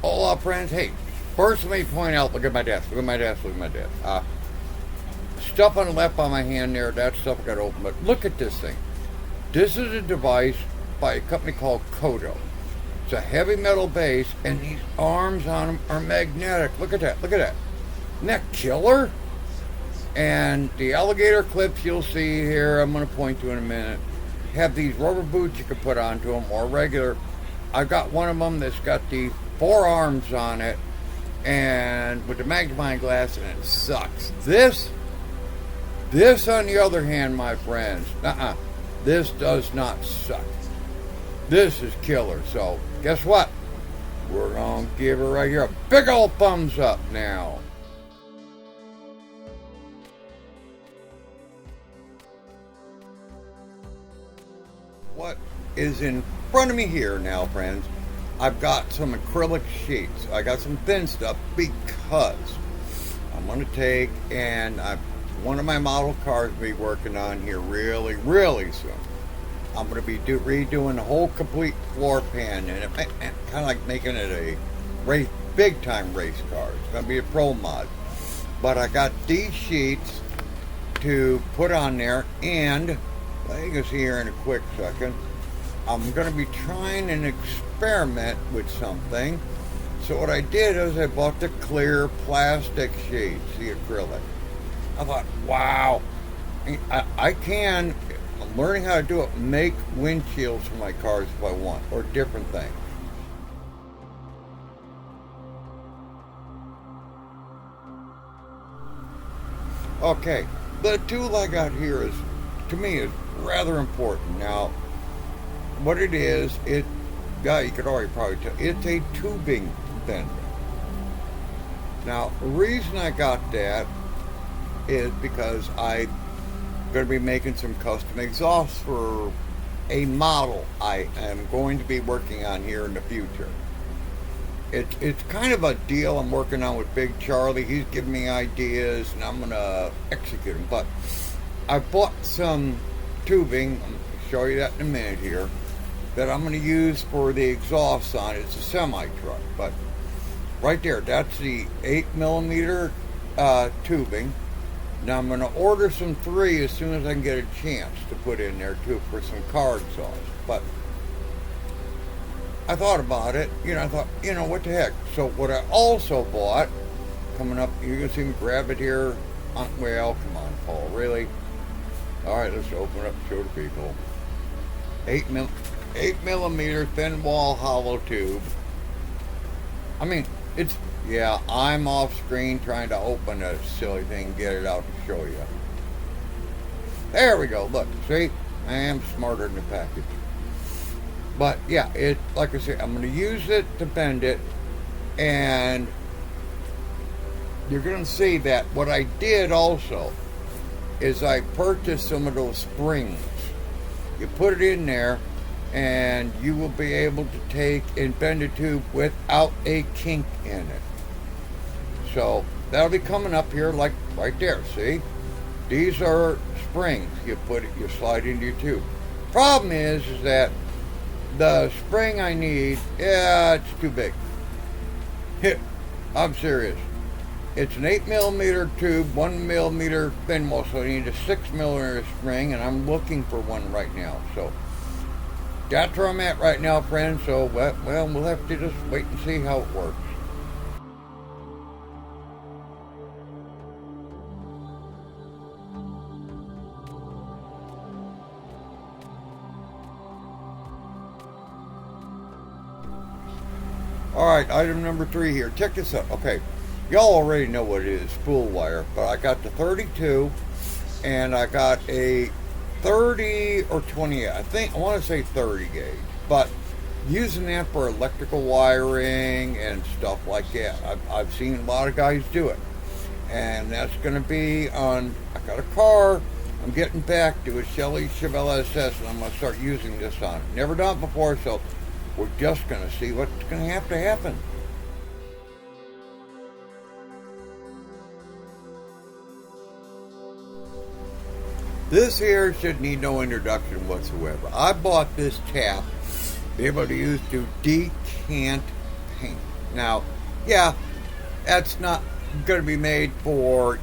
Hola, friends. Hey, first let me point out, look at my desk, look at my desk, look at my desk. Stuff on the left on my hand there, that stuff I got to open, but look at this thing. This is a device by a company called Kodo. It's a heavy metal base, and these arms on them are magnetic. Look at that, look at that. Isn't that killer? And the alligator clips you'll see here, I'm going to point to in a minute, have these rubber boots you can put onto them, or regular. I've got one of them that's got the 4 arms on it, and with the magnifying glass, and it sucks. This on the other hand, my friends, this does not suck. This is killer. So guess what? We're gonna give her right here a big old thumbs up now. What is in front of me here now, friends? I've got some acrylic sheets. I got some thin stuff because I'm going to take, and one of my model cars will be working on here really, really soon. I'm going to be redoing the whole complete floor pan, and kind of like making it a race, big time race car. It's going to be a pro mod. But I got these sheets to put on there, and you can see here in a quick second, I'm going to be trying an experiment with something. So what I did is I bought the clear plastic sheets, the acrylic. I thought, wow, I'm learning how to do it, make windshields for my cars if I want, or different things. Okay, the tool I got here is, to me, is rather important. Now, what it is, you could already probably tell, it's a tubing bender. Now, the reason I got that is because I'm going to be making some custom exhausts for a model I am going to be working on here in the future. It's kind of a deal I'm working on with Big Charlie. He's giving me ideas, and I'm going to execute them. But I bought some tubing, I'm going to show you that in a minute here, that I'm going to use for the exhaust on it. It's a semi-truck, but right there, that's the 8mm tubing. Now I'm going to order some 3 as soon as I can get a chance to put in there too for some car exhaust. But I thought about it, I thought, what the heck. So what I also bought, coming up, you can see me grab it here. Well, come on, Paul, really? All right, let's open it up and show the people. 8mm thin wall hollow tube. I mean, I'm off screen trying to open a silly thing, get it out to show you. There we go, look, see? I am smarter than the package. But yeah, like I said, I'm going to use it to bend it, and you're going to see that what I did also is I purchased some of those springs. You put it in there, and you will be able to take and bend a tube without a kink in it. So that'll be coming up here, like right there. See, these are springs. You slide into your tube. Problem is that the spring I need, it's too big. I'm serious. It's an 8mm tube, 1mm thin wall, so I need a 6mm spring, and I'm looking for one right now. So that's where I'm at right now, friends. So, well, we'll have to just wait and see how it works. Alright, item number 3 here. Check this out. Okay, y'all already know what it is, spool wire. But I got the 32, and I got a 30 or 20, I want to say 30 gauge. But using that for electrical wiring and stuff like that, I've seen a lot of guys do it. And that's going to be on, I got a car I'm getting back to, a Chevelle SS, and I'm going to start using this on it. Never done it before, so we're just going to see what's going to happen. This here should need no introduction whatsoever. I bought this tap to be able to use to decant paint. Now, yeah, that's not going to be made for,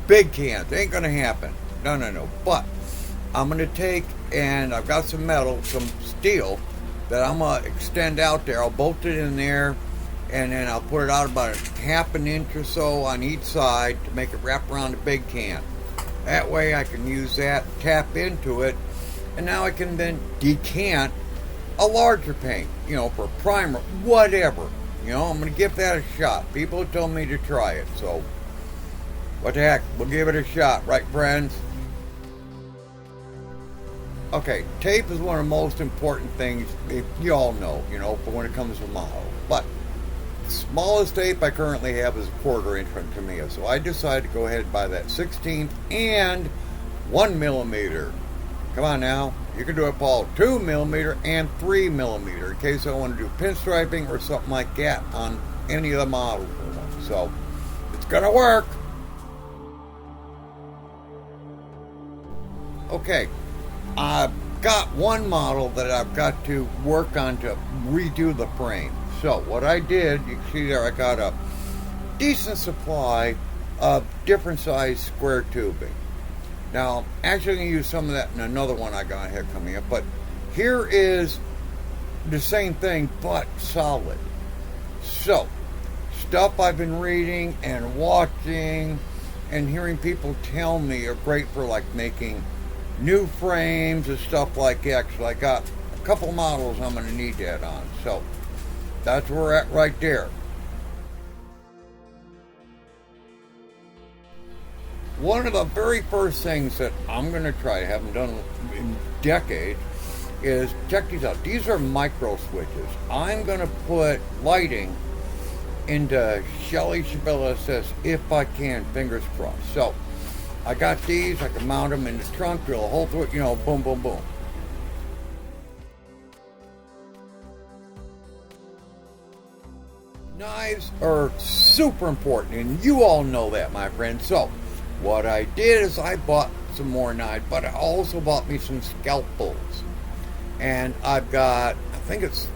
big cans. Ain't going to happen. No, no, no. But I'm going to take, and I've got some metal, some steel, that I'm going to extend out there. I'll bolt it in there, and then I'll put it out about half an inch or so on each side to make it wrap around the big can. That way I can use that, tap into it, and now I can then decant a larger paint, for primer, whatever. I'm going to give that a shot. People have told me to try it, so what the heck, we'll give it a shot, right, friends? Okay, tape is one of the most important things, you all know, for when it comes to models. But the smallest tape I currently have is a 1/4 inch from Tamiya, so I decided to go ahead and buy that 16th and 1mm. Come on now, you can do it, Paul, 2mm and 3mm in case I want to do pinstriping or something like that on any of the models. So it's gonna work. Okay, I've got one model that I've got to work on to redo the frame. So what I did, you can see there, I got a decent supply of different size square tubing. Now, actually, I'm going to use some of that in another one I got here coming up. But here is the same thing, but solid. So, stuff I've been reading and watching and hearing people tell me are great for like making new frames and stuff like that. Because I got a couple models I'm going to need that on. So, that's where we're at right there. One of the very first things that I'm going to try, I haven't done in decades, is check these out. These are micro switches. I'm going to put lighting into Shelly Chabilla Assist if I can, fingers crossed. So, I got these, I can mount them in the trunk, drill a hole through it, boom, boom, boom. Knives are super important, and you all know that, my friends. So, what I did is I bought some more knives, but I also bought me some scalpels. And I've got, I think it's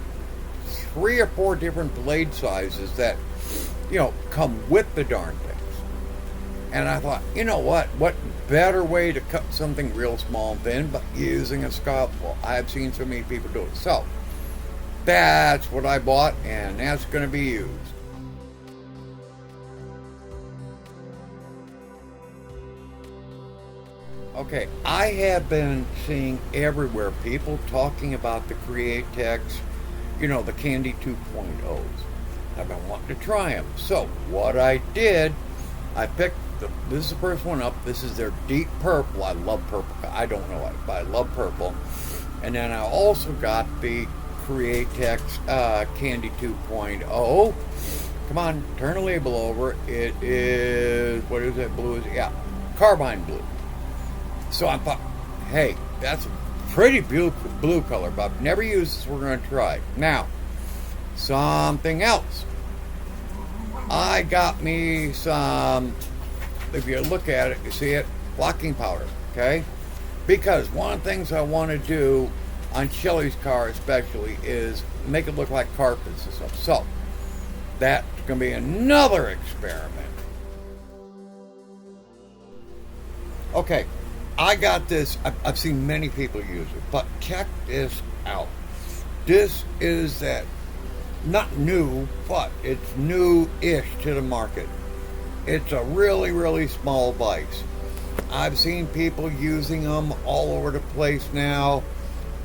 3 or 4 different blade sizes that, come with the darn things. And I thought, what better way to cut something real small and thin but using a scalpel? I've seen so many people do it. So, that's what I bought, and that's going to be used. Okay, I have been seeing everywhere people talking about the DURATECH, the Candy 2.0s. I've been wanting to try them. So, what I did, I picked, this is the first one up. This is their deep purple. I love purple. I don't know why, but I love purple. And then I also got the DURATECH Candy 2.0. Come on, turn the label over. It is, what is it? Blue is, yeah, carbine blue. So I thought, hey, that's a pretty beautiful blue color, but I've never used this. We're going to try. Now, something else. I got me some, if you look at it, you see it, blocking powder, okay? Because one of the things I want to do on Shelly's car especially is make it look like carpets and stuff. So, that's going to be another experiment. Okay. I got this, I've seen many people use it, but check this out. This is that, not new, but it's new-ish to the market. It's a really, really small vise. I've seen people using them all over the place now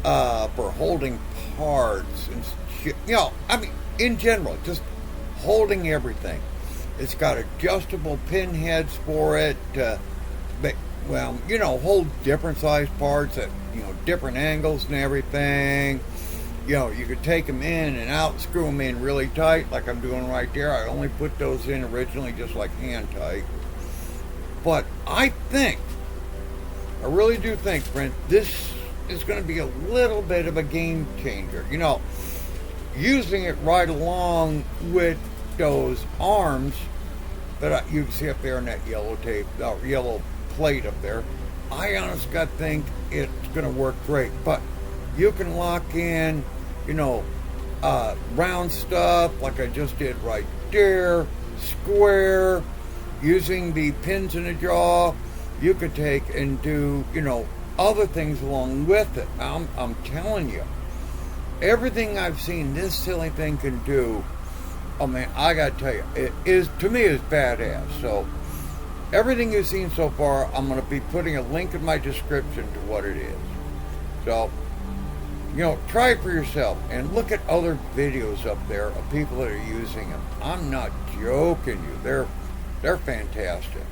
for holding parts and shit. In general, just holding everything. It's got adjustable pin heads for it to hold different size parts at, different angles and everything. You could take them in and out, screw them in really tight, like I'm doing right there. I only put those in originally just like hand tight. But I really do think, friend, this is going to be a little bit of a game changer. Using it right along with those arms that you can see up there in that yellow tape, yellow plate up there, I honestly think it's going to work great. But you can lock in, round stuff like I just did right there, square, using the pins in the jaw. You could take and do, you know, other things along with it. I'm telling you, everything I've seen this silly thing can do, oh man, I gotta tell you, it is, to me, is badass. So everything you've seen so far, I'm going to be putting a link in my description to what it is. So, you know, try it for yourself and look at other videos up there of people that are using them. I'm not joking you. They're fantastic.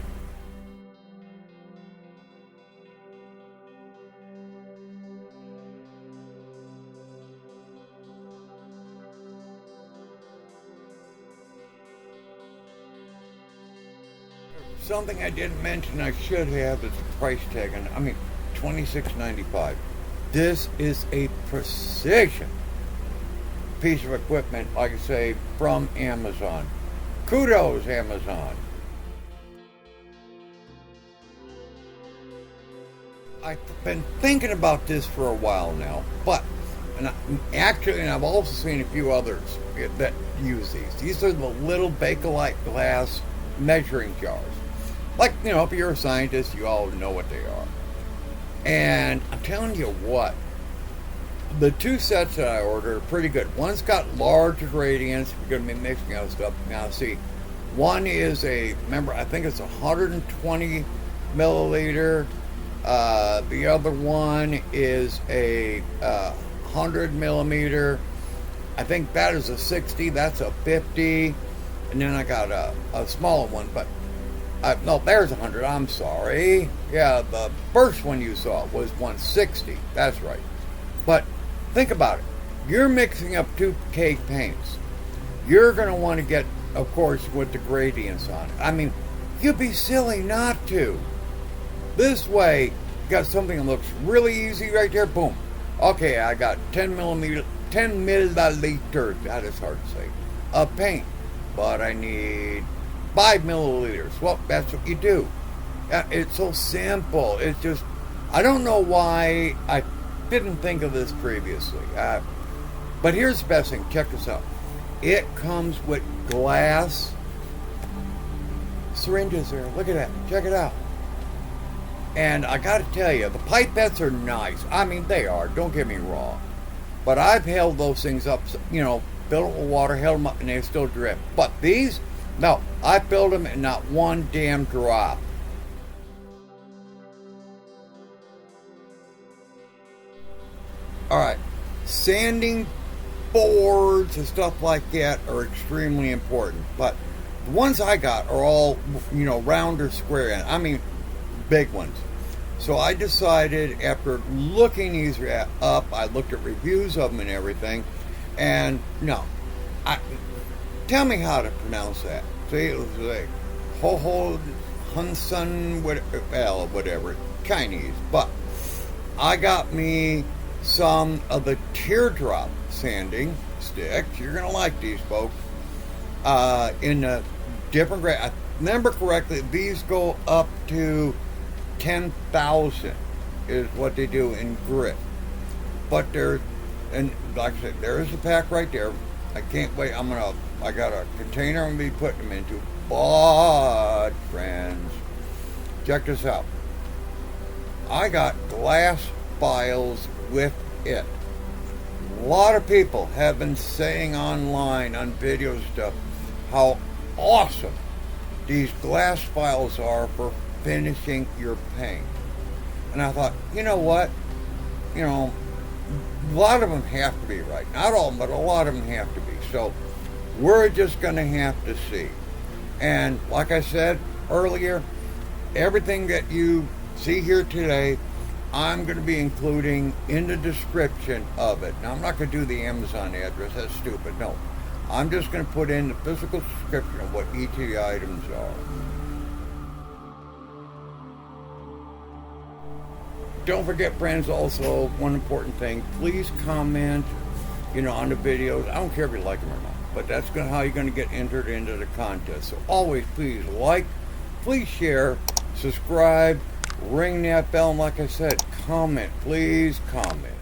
Something I didn't mention I should have is the price tag. And I mean, $26.95. This is a precision piece of equipment, like I say, from Amazon. Kudos, Amazon. I've been thinking about this for a while now, and I've also seen a few others that use these. These are the little Bakelite glass measuring jars. Like, you know, if you're a scientist, you all know what they are. And I'm telling you what, the two sets that I ordered are pretty good. One's got large gradients. We're going to be mixing out stuff. Now, see, one is remember, I think it's 120 milliliter. The other one is a 100 millimeter. I think that is a 60. That's a 50. And then I got a smaller one, but no, there's 100. I'm sorry. Yeah, the first one you saw was 160. That's right. But think about it. You're mixing up two cake paints. You're going to want to get, of course, with the gradients on it. I mean, you'd be silly not to. This way, you got something that looks really easy right there. Boom. Okay, I got 10 milliliter, that is hard to say, of paint. But I need 5 milliliters. Well, that's what you do. It's so simple. It's just, I don't know why I didn't think of this previously. But here's the best thing. Check this out. It comes with glass syringes there. Look at that. Check it out. And I got to tell you, the pipettes are nice. I mean, they are. Don't get me wrong. But I've held those things up, you know, filled it with water, held them up, and they still drip. But these, no, I filled them and not one damn drop. All right, sanding boards and stuff like that are extremely important. But the ones I got are all, you know, round or square. I mean, big ones. So I decided, after looking these up, I looked at reviews of them and everything, and no, tell me how to pronounce that. See, it was like Ho Hunsun, whatever, Chinese. But I got me some of the teardrop sanding sticks. You're gonna like these, folks. In a different grade. I remember correctly, these go up to 10,000 is what they do in grit. But there's, and like I said, there is a pack right there. I can't wait. I got a container I'm going to be putting them into. But, friends, check this out. I got glass files with it. A lot of people have been saying online, on videos and stuff, how awesome these glass files are for finishing your paint. And I thought, you know what? You know, a lot of them have to be right. Not all of them, but a lot of them have to be. So we're just going to have to see. And like I said earlier, everything that you see here today, I'm going to be including in the description of it. Now, I'm not going to do the Amazon address. That's stupid. No. I'm just going to put in the physical description of what each of the items are. Don't forget, friends, also, one important thing. Please comment, you know, on the videos. I don't care if you like them or not, but that's how you're going to get entered into the contest. So always, please like, please share, subscribe, ring that bell, and like I said, comment. Please comment.